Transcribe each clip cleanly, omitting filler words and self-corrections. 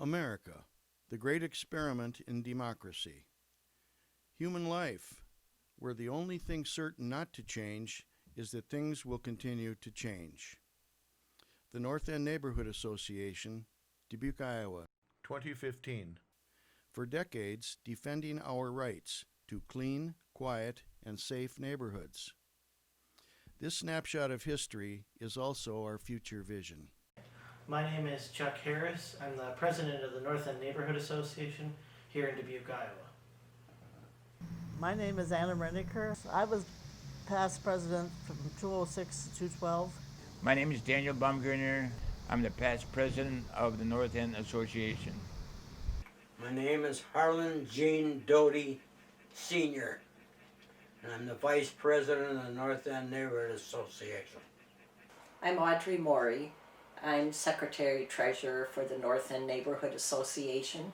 America, the great experiment in democracy. Human life, where the only thing certain not to change is that things will continue to change. The North End Neighborhood Association, Dubuque, Iowa. 2015. For decades, defending our rights to clean, quiet, and safe neighborhoods. This snapshot of history is also our future vision. My name is Chuck Harris. I'm the president of the North End Neighborhood Association here in Dubuque, Iowa. My name is Anna Renneker. I was past president from 2006 to 2012. My name is Daniel Baumgartner. I'm the past president of the North End Association. My name is Harlan Jean Doty, Sr., and I'm the vice president of the North End Neighborhood Association. I'm Audrey Morey. I'm secretary treasurer for the North End Neighborhood Association.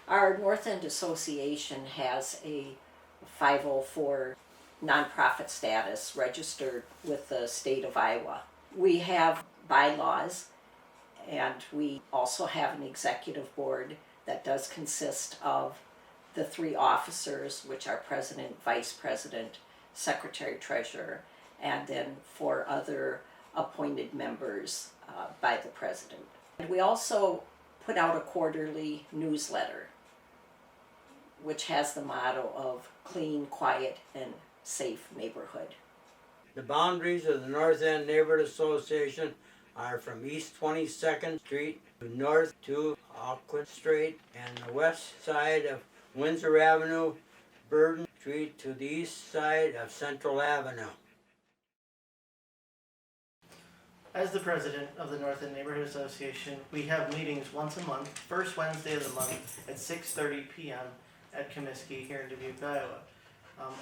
Our North End Association has a 504 nonprofit status registered with the state of Iowa. We have bylaws, and we also have an executive board that does consist of the three officers, which are president, vice president, secretary treasurer, and then four other appointed members by the president. And we also put out a quarterly newsletter, which has the motto of clean, quiet, and safe neighborhood. The boundaries of the North End Neighborhood Association are from East 22nd Street to North to Auckland Street and the west side of Windsor Avenue, Burden Street to the east side of Central Avenue. As the president of the North End Neighborhood Association, we have meetings once a month, first Wednesday of the month at 6:30 p.m. at Comiskey here in Dubuque, Iowa.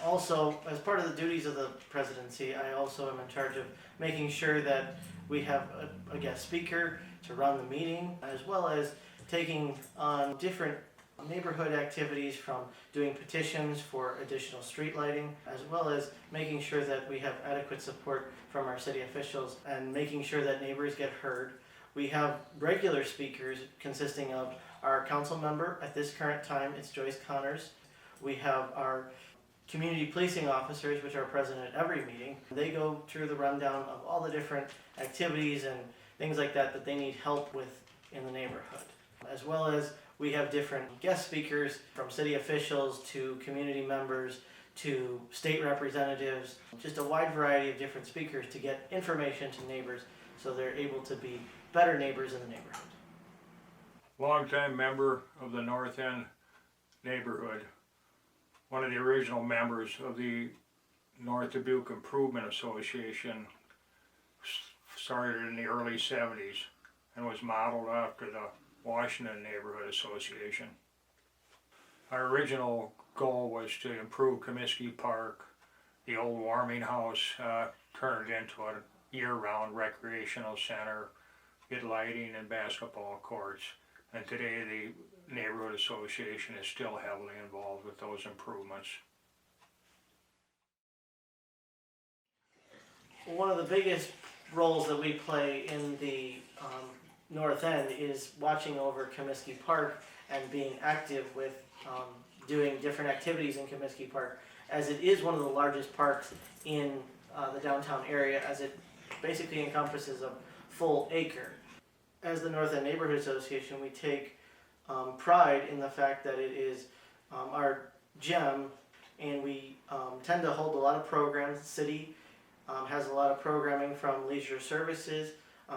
Also, as part of the duties of the presidency, I also am in charge of making sure that we have a guest speaker to run the meeting, as well as taking on different neighborhood activities, from doing petitions for additional street lighting, as well as making sure that we have adequate support from our city officials and making sure that neighbors get heard. We have regular speakers consisting of our council member. At this current time, it's Joyce Connors. We have our community policing officers, which are present at every meeting. They go through the rundown of all the different activities and things like that that they need help with in the neighborhood. As well as we have different guest speakers, from city officials to community members to state representatives, just a wide variety of different speakers to get information to neighbors so they're able to be better neighbors in the neighborhood. Longtime member of the North End Neighborhood, one of the original members of the North Dubuque Improvement Association, started in the early 70s and was modeled after the Washington Neighborhood Association. Our original goal was to improve Comiskey Park, the old warming house, turn it into a year-round recreational center, get lighting and basketball courts. And today the Neighborhood Association is still heavily involved with those improvements. One of the biggest roles that we play in the North End is watching over Comiskey Park and being active with doing different activities in Comiskey Park, as it is one of the largest parks in the downtown area, as it basically encompasses a full acre. As the North End Neighborhood Association, we take pride in the fact that it is our gem, and we tend to hold a lot of programs. The city has a lot of programming from leisure services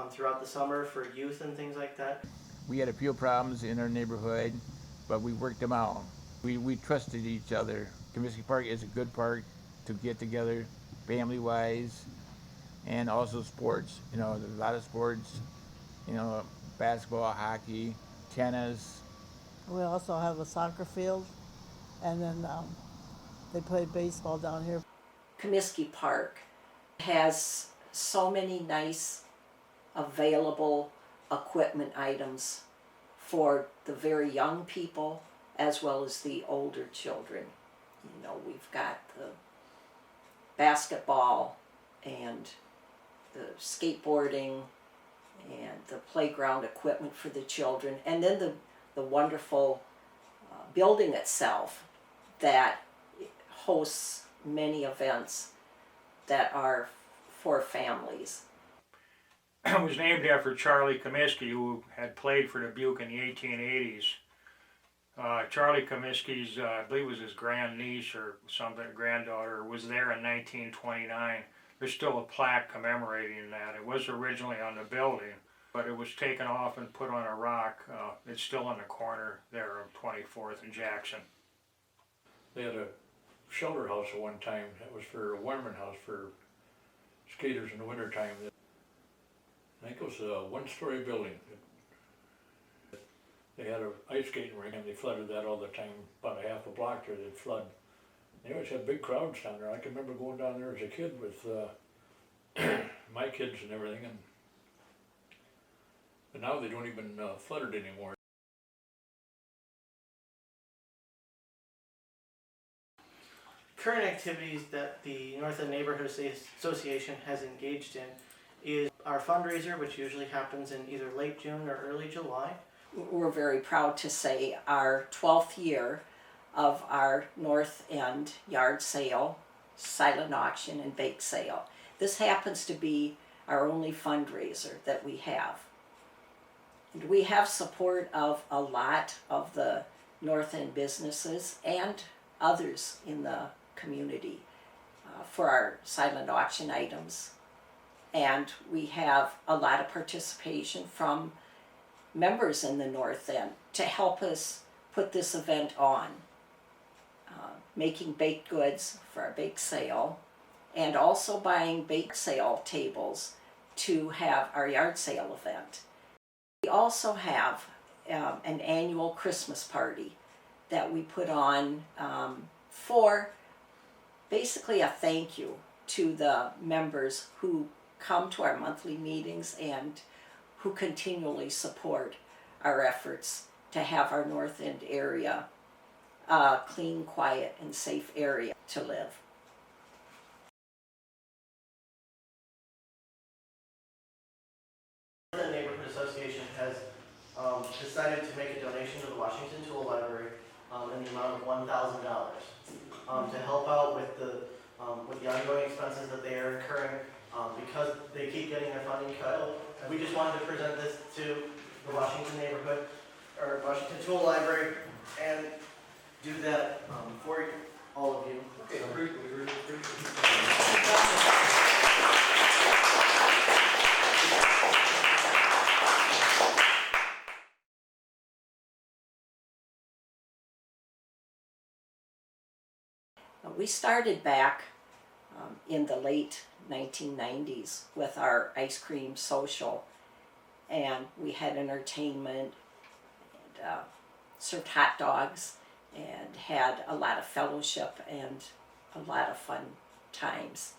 throughout the summer for youth and things like that. We had a few problems in our neighborhood, but we worked them out. We trusted each other. Comiskey Park is a good park to get together family-wise, and also sports. You know, there's a lot of sports, you know, basketball, hockey, tennis. We also have a soccer field, and then they play baseball down here. Comiskey Park has so many nice available equipment items for the very young people as well as the older children. You know, we've got the basketball and the skateboarding and the playground equipment for the children, and then the the wonderful building itself that hosts many events that are for families. It was named after Charlie Comiskey, who had played for Dubuque in the 1880s. Charlie Comiskey's, I believe it was his grandniece or something, granddaughter, was there in 1929. There's still a plaque commemorating that. It was originally on the building, but it was taken off and put on a rock. It's still in the corner there of 24th and Jackson. They had a shelter house at one time. That was for a warming house for skaters in the wintertime. I think it was a one-story building. They had an ice skating rink and they flooded that all the time. About a half a block there, they'd flood. They always had big crowds down there. I can remember going down there as a kid with my kids and everything. But now they don't even flood it anymore. Current activities that the North End Neighborhood Association has engaged in is our fundraiser, which usually happens in either late June or early July. We're very proud to say our 12th year of our North End yard sale, silent auction, and bake sale. This happens to be our only fundraiser that we have. And we have support of a lot of the North End businesses and others in the community for our silent auction items. And we have a lot of participation from members in the North End to help us put this event on. Making baked goods for our bake sale and also buying bake sale tables to have our yard sale event. We also have an annual Christmas party that we put on for basically a thank you to the members who come to our monthly meetings and who continually support our efforts to have our North End area a clean, quiet, and safe area to live. The North End Neighborhood Association has decided to make a donation to the Washington Tool Library in the amount of $1,000 to help out with the ongoing expenses that they are incurring because they keep getting their funding cut. And we just wanted to present this to the Washington Neighborhood or Washington Tool Library and do that for all of you. Okay, really We started back in the late 1990s with our ice cream social, and we had entertainment and served hot dogs and had a lot of fellowship and a lot of fun times.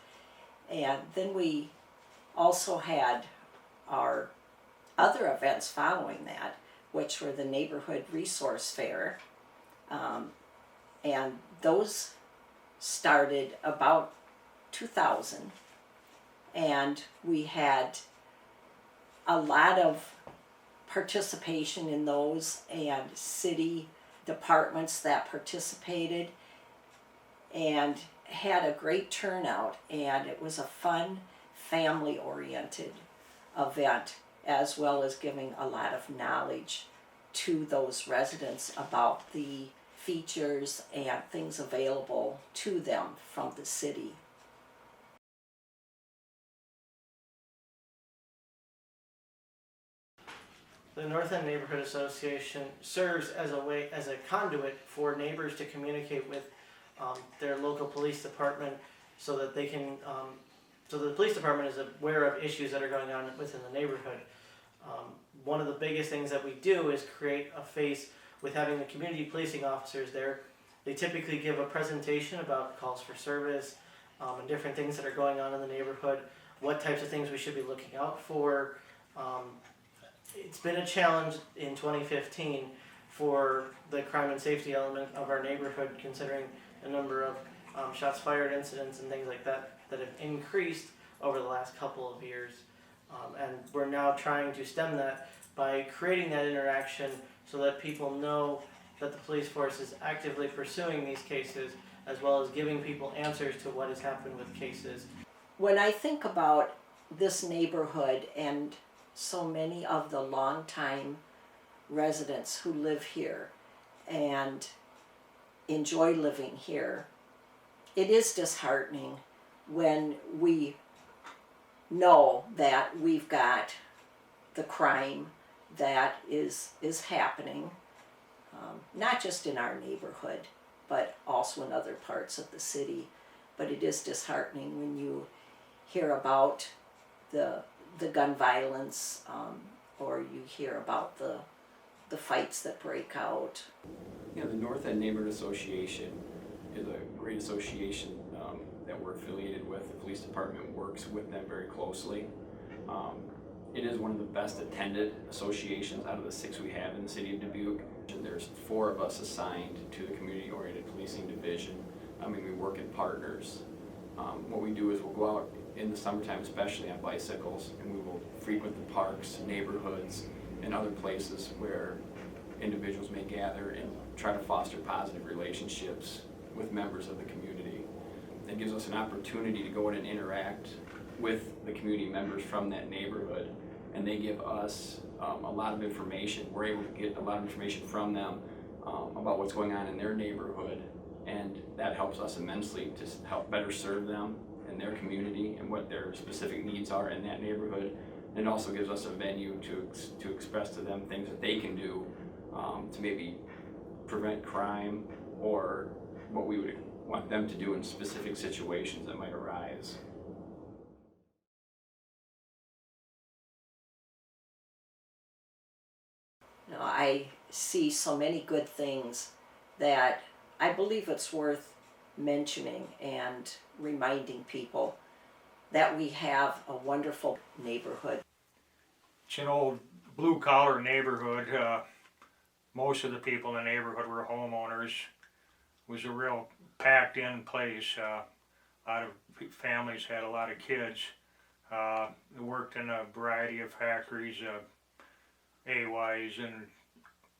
And then we also had our other events following that, which were the Neighborhood Resource Fair, and those started about 2000, and we had a lot of participation in those and city departments that participated and had a great turnout, and it was a fun family-oriented event as well as giving a lot of knowledge to those residents about the features and things available to them from the city. The North End Neighborhood Association serves as a conduit for neighbors to communicate with their local police department so that they can, so the police department is aware of issues that are going on within the neighborhood. One of the biggest things that we do is create a face with having the community policing officers there. They typically give a presentation about calls for service and different things that are going on in the neighborhood, what types of things we should be looking out for. It's been a challenge in 2015 for the crime and safety element of our neighborhood, considering the number of shots fired incidents and things like that that have increased over the last couple of years. And we're now trying to stem that by creating that interaction so that people know that the police force is actively pursuing these cases, as well as giving people answers to what has happened with cases. When I think about this neighborhood and so many of the longtime residents who live here and enjoy living here, it is disheartening when we know that we've got the crime that is happening, not just in our neighborhood, but also in other parts of the city. But it is disheartening when you hear about the gun violence, or you hear about the fights that break out. Yeah, the North End Neighborhood Association is a great association that we're affiliated with. The police department works with them very closely. It is one of the best attended associations out of the 6 we have in the city of Dubuque. And there's 4 of us assigned to the community-oriented policing division. I mean, we work in partners. What we do is we'll go out in the summertime, especially on bicycles, and we will frequent the parks, neighborhoods, and other places where individuals may gather and try to foster positive relationships with members of the community. It gives us an opportunity to go in and interact with the community members from that neighborhood, and they give us a lot of information. We're able to get a lot of information from them about what's going on in their neighborhood, and that helps us immensely to help better serve them and their community and what their specific needs are in that neighborhood. And it also gives us a venue to express to them things that they can do to maybe prevent crime, or what we would want them to do in specific situations that might arise. You know, I see so many good things that I believe it's worth mentioning and reminding people that we have a wonderful neighborhood. It's an old blue-collar neighborhood. Most of the people in the neighborhood were homeowners. It was a real packed-in place. A lot of families had a lot of kids. They worked in a variety of factories, AY's and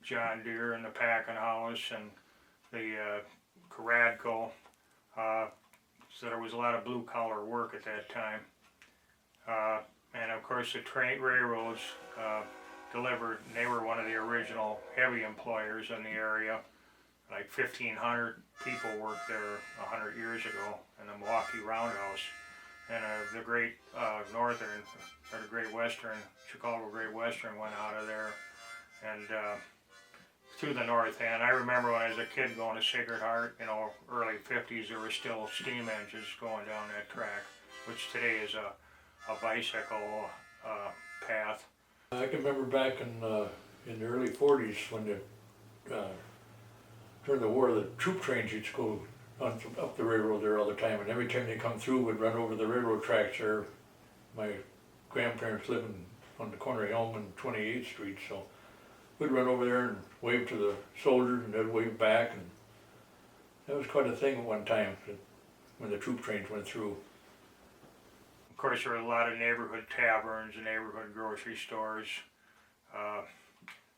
John Deere and the packing house and the Caradco. So there was a lot of blue-collar work at that time. And of course the railroads delivered, they were one of the original heavy employers in the area. Like 1,500 people worked there 100 years ago in the Milwaukee Roundhouse. And the Great Northern, or the Great Western, Chicago Great Western went out of there and through the North End. I remember when I was a kid going to Sacred Heart, you know, early 50s, there were still steam engines going down that track, which today is a bicycle path. I can remember back in the early 40s when during the war, the troop trains used to go up the railroad there all the time, and every time they come through, we'd run over the railroad tracks there. My grandparents living on the corner of Elm and 28th Street, so we'd run over there and wave to the soldiers, and they'd wave back, and that was quite a thing at one time when the troop trains went through. Of course, there were a lot of neighborhood taverns and neighborhood grocery stores.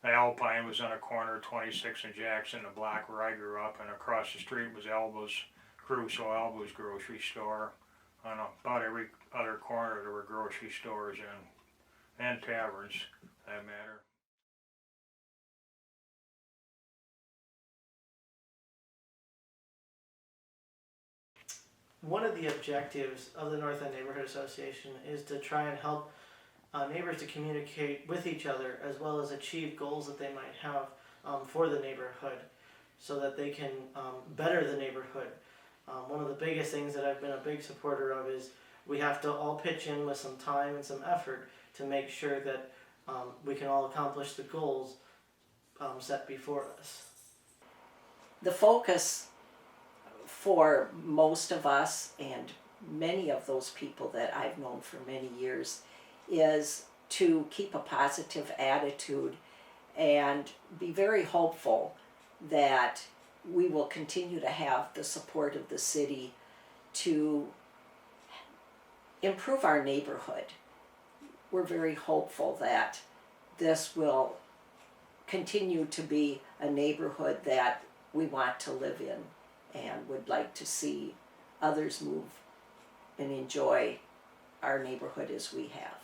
The Alpine was on a corner of 26 and Jackson, the block where I grew up, and across the street was Crusoe Alba's grocery store. On about every other corner there were grocery stores and taverns, for that matter. One of the objectives of the North End Neighborhood Association is to try and help neighbors to communicate with each other, as well as achieve goals that they might have for the neighborhood, so that they can better the neighborhood. One of the biggest things that I've been a big supporter of is we have to all pitch in with some time and some effort to make sure that we can all accomplish the goals set before us. The focus for most of us and many of those people that I've known for many years is to keep a positive attitude and be very hopeful that we will continue to have the support of the city to improve our neighborhood. We're very hopeful that this will continue to be a neighborhood that we want to live in and would like to see others move and enjoy our neighborhood as we have.